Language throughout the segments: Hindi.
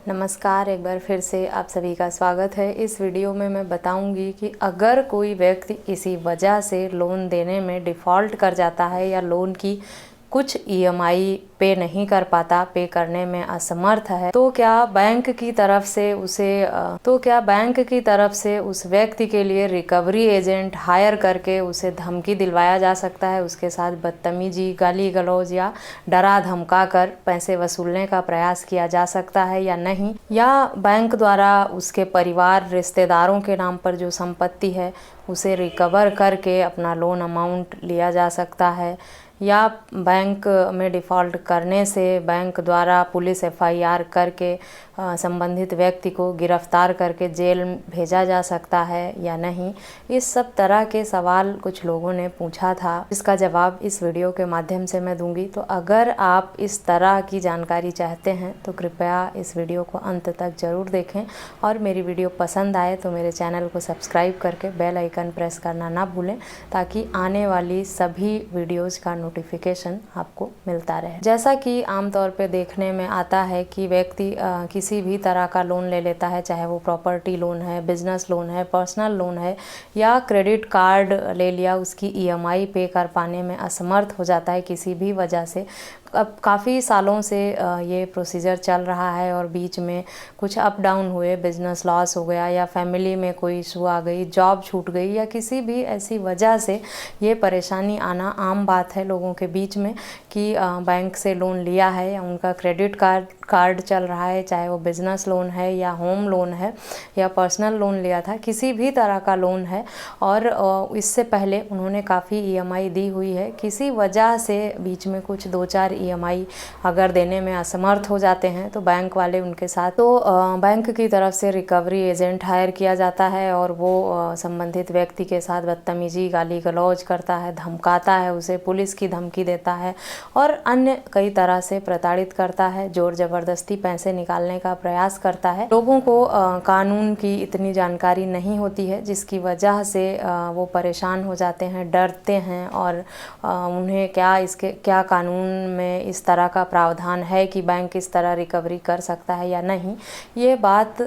नमस्कार, एक बार फिर से आप सभी का स्वागत है। इस वीडियो में मैं बताऊंगी कि अगर कोई व्यक्ति किसी वजह से लोन देने में डिफ़ॉल्ट कर जाता है या लोन की कुछ ईएमआई पे नहीं कर पाता, पे करने में असमर्थ है, तो क्या बैंक की तरफ से उस व्यक्ति के लिए रिकवरी एजेंट हायर करके उसे धमकी दिलवाया जा सकता है, उसके साथ बदतमीजी, गाली गलौज या डरा धमका कर पैसे वसूलने का प्रयास किया जा सकता है या नहीं, या बैंक द्वारा उसके परिवार रिश्तेदारों के नाम पर जो संपत्ति है उसे रिकवर करके अपना लोन अमाउंट लिया जा सकता है, या बैंक में डिफ़ॉल्ट करने से बैंक द्वारा पुलिस एफआईआर करके संबंधित व्यक्ति को गिरफ्तार करके जेल भेजा जा सकता है या नहीं। इस सब तरह के सवाल कुछ लोगों ने पूछा था, इसका जवाब इस वीडियो के माध्यम से मैं दूंगी। तो अगर आप इस तरह की जानकारी चाहते हैं तो कृपया इस वीडियो को अंत तक ज़रूर देखें, और मेरी वीडियो पसंद आए तो मेरे चैनल को सब्सक्राइब करके बेल आइकन प्रेस करना ना भूलें, ताकि आने वाली सभी वीडियोज़ का नोटिफिकेशन आपको मिलता रहे। जैसा कि आमतौर पे देखने में आता है कि व्यक्ति किसी भी तरह का लोन ले लेता है, चाहे वो प्रॉपर्टी लोन है, बिजनेस लोन है, पर्सनल लोन है, या क्रेडिट कार्ड ले लिया, उसकी ईएमआई पे कर पाने में असमर्थ हो जाता है किसी भी वजह से। अब काफ़ी सालों से ये प्रोसीजर चल रहा है और बीच में कुछ अप डाउन हुए, बिजनेस लॉस हो गया या फैमिली में कोई इशू आ गई, जॉब छूट गई, या किसी भी ऐसी वजह से ये परेशानी आना आम बात है लोगों के बीच में कि बैंक से लोन लिया है या उनका क्रेडिट कार्ड चल रहा है, चाहे वो बिज़नेस लोन है या होम लोन है या पर्सनल लोन लिया था, किसी भी तरह का लोन है, और इससे पहले उन्होंने काफ़ी ईएमआई दी हुई है, किसी वजह से बीच में कुछ 2-4 ईएमआई अगर देने में असमर्थ हो जाते हैं तो बैंक वाले उनके साथ बैंक की तरफ से रिकवरी एजेंट हायर किया जाता है, और वो संबंधित व्यक्ति के साथ बदतमीजी, गाली गलौज करता है, धमकाता है, उसे पुलिस की धमकी देता है और अन्य कई तरह से प्रताड़ित करता है, जोर ज़बरदस्ती पैसे निकालने का प्रयास करता है। लोगों को कानून की इतनी जानकारी नहीं होती है, जिसकी वजह से वो परेशान हो जाते हैं, डरते हैं, और उन्हें क्या कानून में इस तरह का प्रावधान है कि बैंक इस तरह रिकवरी कर सकता है या नहीं,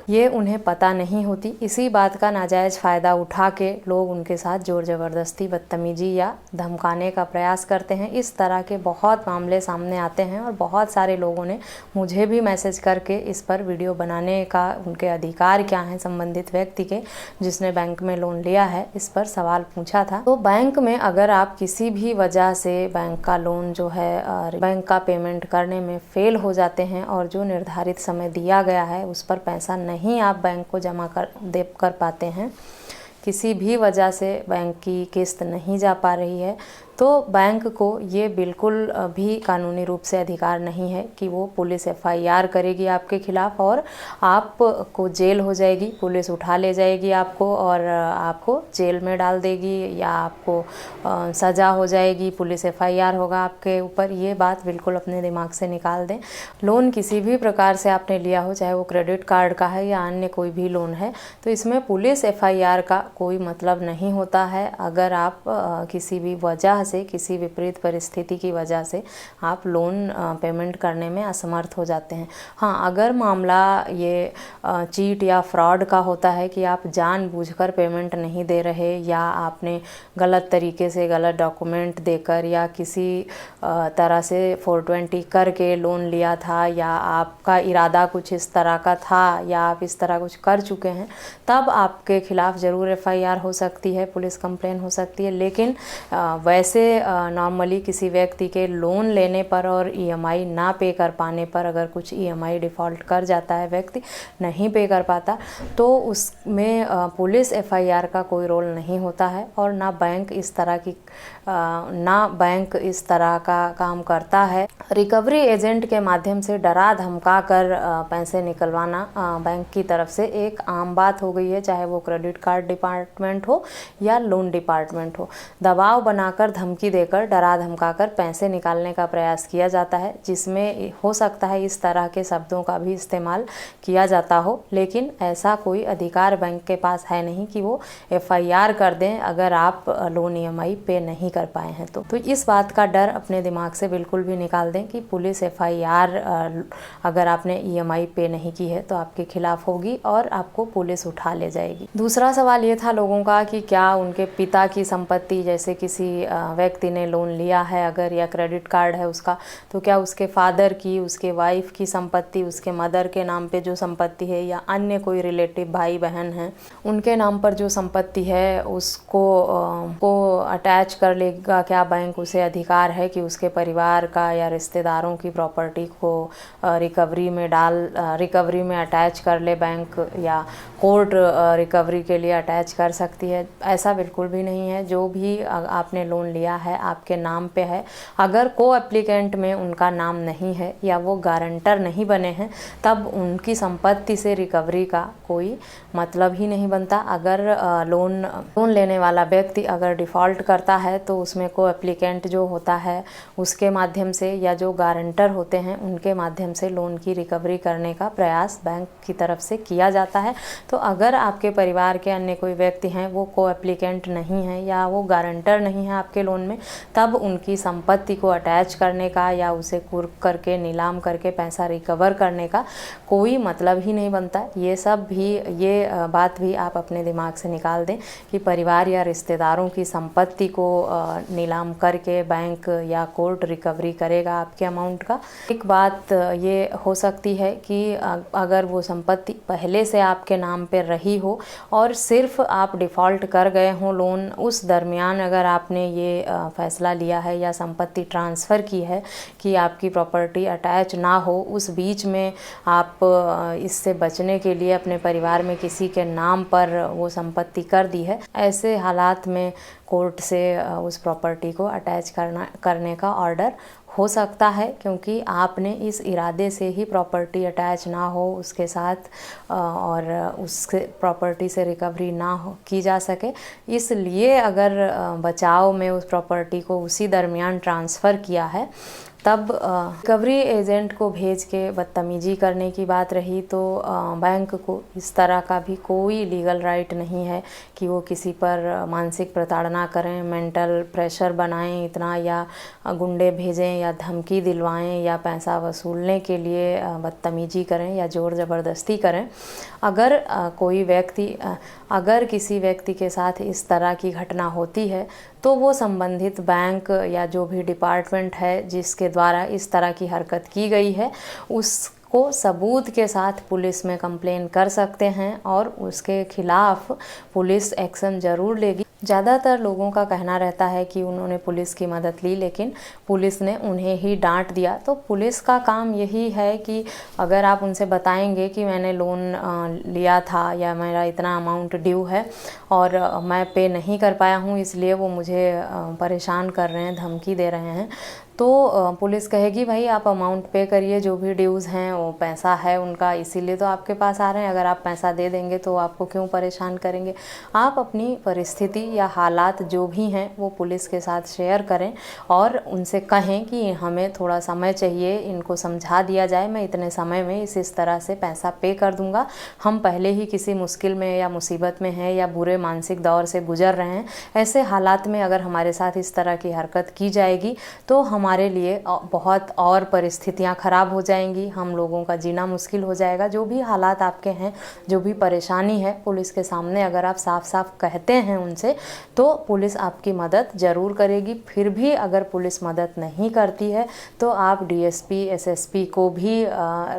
ये उन्हें पता नहीं होती। इसी बात का नाजायज़ फ़ायदा उठा के लोग उनके साथ जोर ज़बरदस्ती, बदतमीजी या धमकाने का प्रयास करते हैं। इस तरह के बहुत मामले सामने आते हैं और बहुत सारे लोगों ने मुझे भी मैसेज करके इस पर वीडियो बनाने का, उनके अधिकार क्या हैं संबंधित व्यक्ति के जिसने बैंक में लोन लिया है, इस पर सवाल पूछा था। तो बैंक में अगर आप किसी भी वजह से बैंक का लोन जो है, बैंक का पेमेंट करने में फेल हो जाते हैं और जो निर्धारित समय दिया गया है उस पर पैसा नहीं आप बैंक को जमा कर पाते हैं, किसी भी वजह से बैंक की किस्त नहीं जा पा रही है, तो बैंक को ये बिल्कुल भी कानूनी रूप से अधिकार नहीं है कि वो पुलिस एफआईआर करेगी आपके खिलाफ़ और आपको जेल हो जाएगी, पुलिस उठा ले जाएगी आपको और आपको जेल में डाल देगी, या आपको सज़ा हो जाएगी, पुलिस एफआईआर होगा आपके ऊपर। ये बात बिल्कुल अपने दिमाग से निकाल दें। लोन किसी भी प्रकार से आपने लिया हो, चाहे वो क्रेडिट कार्ड का है या अन्य कोई भी लोन है, तो इसमें पुलिस एफआईआर का कोई मतलब नहीं होता है। अगर आप किसी भी वजह से, किसी विपरीत परिस्थिति की वजह से आप लोन पेमेंट करने में असमर्थ हो जाते हैं। हाँ, अगर मामला ये चीट या फ्रॉड का होता है कि आप जानबूझकर पेमेंट नहीं दे रहे, या आपने गलत तरीके से गलत डॉक्यूमेंट देकर या किसी तरह से 420 करके लोन लिया था, या आपका इरादा कुछ इस तरह का था, या आप इस तरह कुछ कर चुके हैं, तब आपके खिलाफ़ ज़रूर एफआईआर हो सकती है, पुलिस कंप्लेन हो सकती है। लेकिन वैसे नॉर्मली किसी व्यक्ति के लोन लेने पर और ईएमआई ना पे कर पाने पर, अगर कुछ ईएमआई डिफ़ॉल्ट कर जाता है, व्यक्ति नहीं पे कर पाता, तो उसमें पुलिस एफआईआर का कोई रोल नहीं होता है, और ना बैंक इस तरह का काम करता है। रिकवरी एजेंट के माध्यम से डरा धमका कर पैसे निकलवाना बैंक की तरफ से एक आम बात हो गई है, चाहे वो क्रेडिट कार्ड डिपार्टमेंट हो या लोन डिपार्टमेंट हो। दबाव बनाकर धमकी देकर, डरा धमकाकर पैसे निकालने का प्रयास किया जाता है, जिसमें हो सकता है इस तरह के शब्दों का भी इस्तेमाल किया जाता हो। लेकिन ऐसा कोई अधिकार बैंक के पास है नहीं कि वो FIR कर दें अगर आप लोन EMI पे नहीं कर पाए हैं तो इस बात का डर अपने दिमाग से बिल्कुल भी निकाल दें कि पुलिस FIR अगर आपने EMI पे नहीं की है तो आपके खिलाफ होगी और आपको पुलिस उठा ले जाएगी। दूसरा सवाल ये था लोगों का कि क्या उनके पिता की संपत्ति, जैसे किसी व्यक्ति ने लोन लिया है अगर, या क्रेडिट कार्ड है उसका, तो क्या उसके फादर की, उसके वाइफ की संपत्ति, उसके मदर के नाम पे जो संपत्ति है, या अन्य कोई रिलेटिव भाई बहन हैं उनके नाम पर जो संपत्ति है उसको अटैच कर लेगा क्या बैंक? उसे अधिकार है कि उसके परिवार का या रिश्तेदारों की प्रॉपर्टी को रिकवरी में अटैच कर ले बैंक, या कोर्ट रिकवरी के लिए अटैच कर सकती है? ऐसा बिल्कुल भी नहीं है। जो भी आपने लोन लिया है आपके नाम पे है। अगर को एप्लीकेंट में उनका नाम नहीं है या वो गारंटर नहीं बने हैं तब उनकी संपत्ति से रिकवरी का कोई मतलब ही नहीं बनता। अगर लोन लेने वाला व्यक्ति अगर डिफ़ॉल्ट करता है तो उसमें को एप्लीकेंट जो होता है उसके माध्यम से, या जो गारंटर होते हैं उनके माध्यम से लोन की रिकवरी करने का प्रयास बैंक की तरफ से किया जाता है। तो अगर आपके परिवार के अन्य कोई व्यक्ति हैं वो को एप्लीकेंट नहीं है या वो गारंटर नहीं है आपके लोन में, तब उनकी संपत्ति को अटैच करने का या उसे कुर्क करके नीलाम करके पैसा रिकवर करने का कोई मतलब ही नहीं बनता। ये बात भी आप अपने दिमाग से निकाल दें कि परिवार या रिश्तेदारों की संपत्ति को नीलाम करके बैंक या कोर्ट रिकवरी करेगा आपके अमाउंट का। एक बात ये हो सकती है कि अगर वो संपत्ति पहले से आपके नाम पे रही हो और सिर्फ आप डिफ़ॉल्ट कर गए हों लोन, उस दरमियान अगर आपने ये फैसला लिया है या संपत्ति ट्रांसफ़र की है कि आपकी प्रॉपर्टी अटैच ना हो, उस बीच में आप इससे बचने के लिए अपने परिवार में किसी के नाम पर वो संपत्ति कर दी है, ऐसे हालात में कोर्ट से उस प्रॉपर्टी को अटैच करने का ऑर्डर हो सकता है, क्योंकि आपने इस इरादे से ही प्रॉपर्टी अटैच ना हो उसके साथ और उसके प्रॉपर्टी से रिकवरी ना की जा सके, इसलिए अगर बचाव में उस प्रॉपर्टी को उसी दरमियान ट्रांसफ़र किया है तब रिकवरी एजेंट को भेज के बदतमीजी करने की बात रही तो बैंक को इस तरह का भी कोई लीगल राइट नहीं है कि वो किसी पर मानसिक प्रताड़ना करें, मेंटल प्रेशर बनाएं इतना, या गुंडे भेजें या धमकी दिलवाएं या पैसा वसूलने के लिए बदतमीजी करें या ज़ोर ज़बरदस्ती करें। अगर किसी व्यक्ति के साथ इस तरह की घटना होती है तो वो संबंधित बैंक या जो भी डिपार्टमेंट है जिसके द्वारा इस तरह की हरकत की गई है उसको सबूत के साथ पुलिस में कंप्लेन कर सकते हैं और उसके खिलाफ पुलिस एक्शन ज़रूर लेगी। ज़्यादातर लोगों का कहना रहता है कि उन्होंने पुलिस की मदद ली लेकिन पुलिस ने उन्हें ही डांट दिया। तो पुलिस का काम यही है कि अगर आप उनसे बताएंगे कि मैंने लोन लिया था या मेरा इतना अमाउंट ड्यू है और मैं पे नहीं कर पाया हूँ इसलिए वो मुझे परेशान कर रहे हैं, धमकी दे रहे हैं, तो पुलिस कहेगी भाई आप अमाउंट पे करिए, जो भी ड्यूज़ हैं वो पैसा है उनका इसीलिए तो आपके पास आ रहे हैं, अगर आप पैसा दे देंगे तो आपको क्यों परेशान करेंगे। आप अपनी परिस्थिति या हालात जो भी हैं वो पुलिस के साथ शेयर करें और उनसे कहें कि हमें थोड़ा समय चाहिए, इनको समझा दिया जाए, मैं इतने समय में इस तरह से पैसा पे कर दूंगा, हम पहले ही किसी मुश्किल में या मुसीबत में हैं या बुरे मानसिक दौर से गुजर रहे हैं, ऐसे हालात में अगर हमारे साथ इस तरह की हरकत की जाएगी तो हमारे लिए बहुत और परिस्थितियां ख़राब हो जाएंगी, हम लोगों का जीना मुश्किल हो जाएगा। जो भी हालात आपके हैं, जो भी परेशानी है, पुलिस के सामने अगर आप साफ साफ कहते हैं उनसे तो पुलिस आपकी मदद ज़रूर करेगी। फिर भी अगर पुलिस मदद नहीं करती है तो आप DSP SSP को भी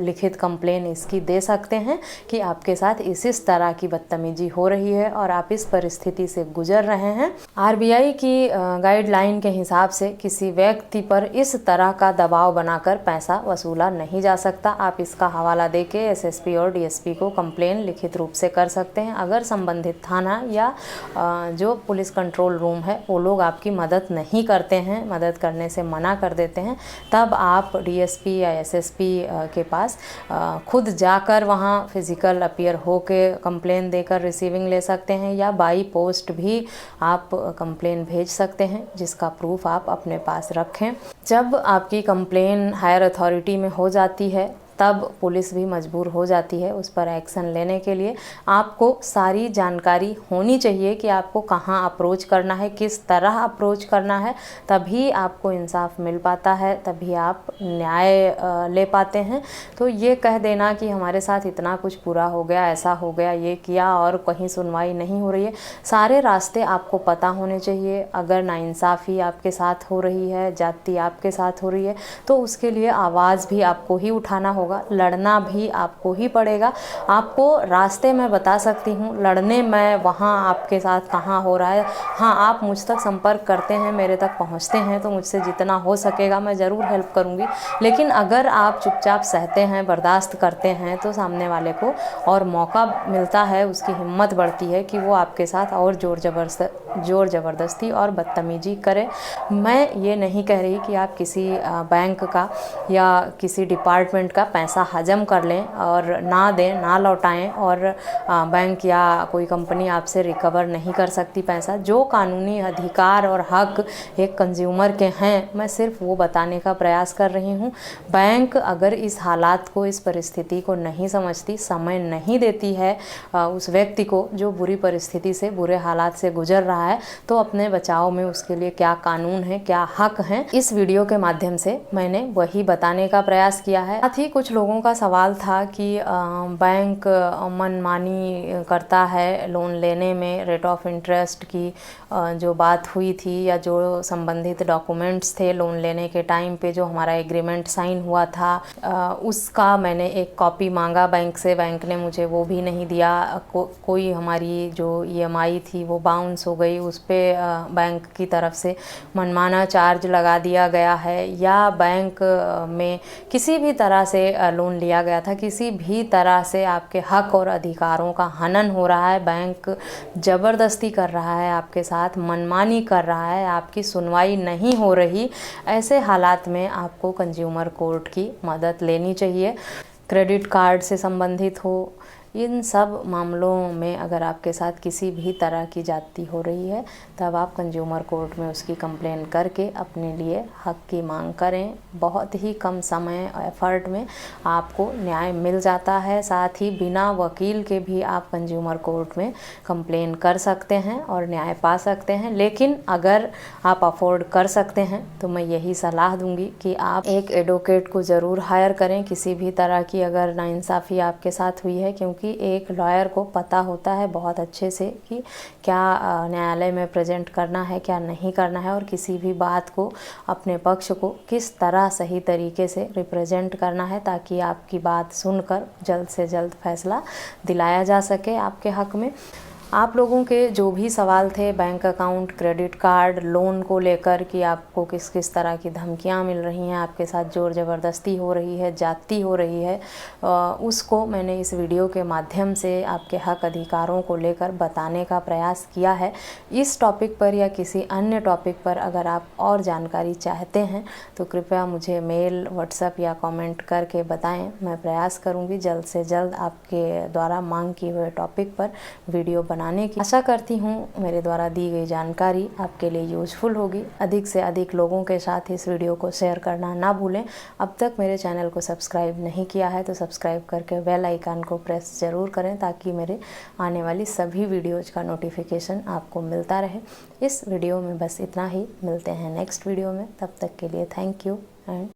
लिखित कंप्लेन इसकी दे सकते हैं कि आपके साथ इस तरह की बदतमीजी हो रही है और आप इस परिस्थिति से गुजर रहे हैं। RBI की गाइडलाइन के हिसाब से किसी व्यक्ति पर इस तरह का दबाव बनाकर पैसा वसूला नहीं जा सकता। आप इसका हवाला देके एसएसपी और डीएसपी को कंप्लेन लिखित रूप से कर सकते हैं। अगर संबंधित थाना या जो पुलिस कंट्रोल रूम है वो लोग आपकी मदद नहीं करते हैं, मदद करने से मना कर देते हैं, तब आप डीएसपी या एसएसपी के पास खुद जाकर वहाँ फिज़िकल अपीयर होके कंप्लेन देकर रिसीविंग ले सकते हैं, या बाई पोस्ट भी आप कंप्लेन भेज सकते हैं जिसका प्रूफ आप अपने पास रखें। जब आपकी कंप्लेन हायर अथॉरिटी में हो जाती है तब पुलिस भी मजबूर हो जाती है उस पर एक्शन लेने के लिए। आपको सारी जानकारी होनी चाहिए कि आपको कहाँ अप्रोच करना है, किस तरह अप्रोच करना है, तभी आपको इंसाफ मिल पाता है, तभी आप न्याय ले पाते हैं। तो ये कह देना कि हमारे साथ इतना कुछ बुरा हो गया, ऐसा हो गया, ये किया और कहीं सुनवाई नहीं हो रही है, सारे रास्ते आपको पता होने चाहिए। अगर नाइंसाफ़ी आपके साथ हो रही है, जाति आपके साथ हो रही है, तो उसके लिए आवाज़ भी आपको ही उठाना होगा, लड़ना भी आपको ही पड़ेगा। आपको रास्ते मैं बता सकती हूँ, लड़ने में वहाँ आपके साथ कहाँ हो रहा है। हाँ, आप मुझ तक संपर्क करते हैं, मेरे तक पहुँचते हैं, तो मुझसे जितना हो सकेगा मैं ज़रूर हेल्प करूँगी। लेकिन अगर आप चुपचाप सहते हैं, बर्दाश्त करते हैं, तो सामने वाले को और मौका मिलता है, उसकी हिम्मत बढ़ती है कि वो आपके साथ और ज़ोर ज़बरदस्ती और बदतमीजी करे। मैं ये नहीं कह रही कि आप किसी बैंक का या किसी डिपार्टमेंट का पैसा हजम कर लें और ना दें, ना लौटाएं, और बैंक या कोई कंपनी आपसे रिकवर नहीं कर सकती पैसा। जो कानूनी अधिकार और हक एक कंज्यूमर के हैं, मैं सिर्फ वो बताने का प्रयास कर रही हूँ। बैंक अगर इस हालात को, इस परिस्थिति को नहीं समझती, समय नहीं देती है उस व्यक्ति को जो बुरी परिस्थिति से, बुरे हालात से गुजर रहा है, तो अपने बचाव में उसके लिए क्या कानून है, क्या हक है, इस वीडियो के माध्यम से मैंने वही बताने का प्रयास किया है। साथ ही कुछ लोगों का सवाल था कि बैंक मनमानी करता है लोन लेने में, रेट ऑफ इंटरेस्ट की जो बात हुई थी या जो संबंधित डॉक्यूमेंट्स थे लोन लेने के टाइम पे, जो हमारा एग्रीमेंट साइन हुआ था, उसका मैंने एक कॉपी मांगा बैंक से, बैंक ने मुझे वो भी नहीं दिया। कोई हमारी जो EMI थी वो बाउंस हो गई, उस पर बैंक की तरफ से मनमाना चार्ज लगा दिया गया है, या बैंक में किसी भी तरह से लोन लिया गया था, किसी भी तरह से आपके हक और अधिकारों का हनन हो रहा है, बैंक ज़बरदस्ती कर रहा है आपके साथ, मनमानी कर रहा है, आपकी सुनवाई नहीं हो रही, ऐसे हालात में आपको कंज्यूमर कोर्ट की मदद लेनी चाहिए। क्रेडिट कार्ड से संबंधित हो, इन सब मामलों में अगर आपके साथ किसी भी तरह की जाती हो रही है, तब आप कंज्यूमर कोर्ट में उसकी कंप्लेन करके अपने लिए हक की मांग करें। बहुत ही कम समय और एफर्ट में आपको न्याय मिल जाता है। साथ ही बिना वकील के भी आप कंज्यूमर कोर्ट में कंप्लेन कर सकते हैं और न्याय पा सकते हैं। लेकिन अगर आप अफोर्ड कर सकते हैं तो मैं यही सलाह दूंगी कि आप एक एडवोकेट को ज़रूर हायर करें किसी भी तरह की अगर नाइंसाफ़ी आपके साथ हुई है, क्योंकि एक लॉयर को पता होता है बहुत अच्छे से कि क्या न्यायालय में प्रेजेंट करना है, क्या नहीं करना है, और किसी भी बात को, अपने पक्ष को किस तरह सही तरीके से रिप्रेजेंट करना है, ताकि आपकी बात सुनकर जल्द से जल्द फैसला दिलाया जा सके आपके हक में। आप लोगों के जो भी सवाल थे bank account, credit card, loan को लेकर कि आपको किस किस तरह की धमकियां मिल रही हैं, आपके साथ ज़ोर ज़बरदस्ती हो रही है, जाती हो रही है, उसको मैंने इस वीडियो के माध्यम से आपके हक अधिकारों को लेकर बताने का प्रयास किया है। इस टॉपिक पर या किसी अन्य टॉपिक पर अगर आप और जानकारी चाहते हैं तो कृपया मुझे मेल, व्हाट्सएप या कमेंट करके बताएं। मैं प्रयास करूँगी जल्द से जल्द आपके द्वारा मांग किए हुए टॉपिक पर वीडियो बनाने की। आशा करती हूँ मेरे द्वारा दी गई जानकारी आपके लिए यूजफुल होगी। अधिक से अधिक लोगों के साथ इस वीडियो को शेयर करना ना भूलें। अब तक मेरे चैनल को सब्सक्राइब नहीं किया है तो सब्सक्राइब करके बेल आइकन को प्रेस ज़रूर करें, ताकि मेरे आने वाली सभी वीडियोज़ का नोटिफिकेशन आपको मिलता रहे। इस वीडियो में बस इतना ही, मिलते हैं नेक्स्ट वीडियो में, तब तक के लिए थैंक यू एंड